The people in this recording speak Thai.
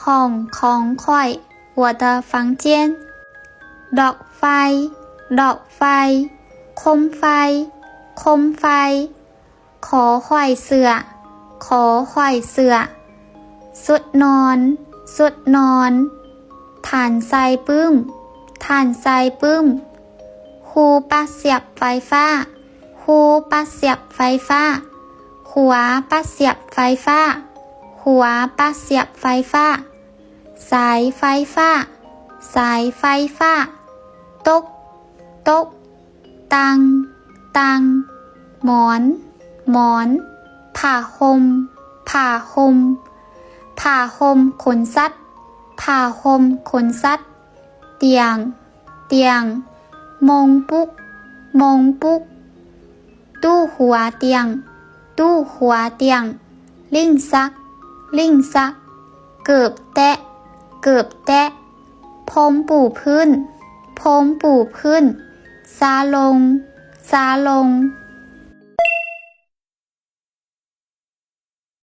ห้องของค่อย我的房间ดอกไฟดอกไฟโคมไฟโคมไฟขอข่อยเสือขอข่อยเสือสุดนอนสุดนอนถ่านไซปึ้มถ่านไซปึ้มหูปลั๊กเสียบไฟฟ้าหูปลั๊กเสียบไฟฟ้าหัวปลั๊กเสียบไฟฟ้าหัวปลั๊กเสียบไฟฟ้าสายไฟฟ้าสายไฟฟ้าโต๊ะโต๊ะตังตังหมอนหมอนผ้าห่มผ้าห่มผ้าห่มขนสัตว์ผ้าห่มขนสัตว์เตียงเตียงมงปุ๊กมงปุ๊กตู้หัวเตียงตู้หัวเตียงลิ่งซักลิ่งซักเกือบแตะเกือบแตะพรมปูพื้นพรมปูพื้นซาลงซาลง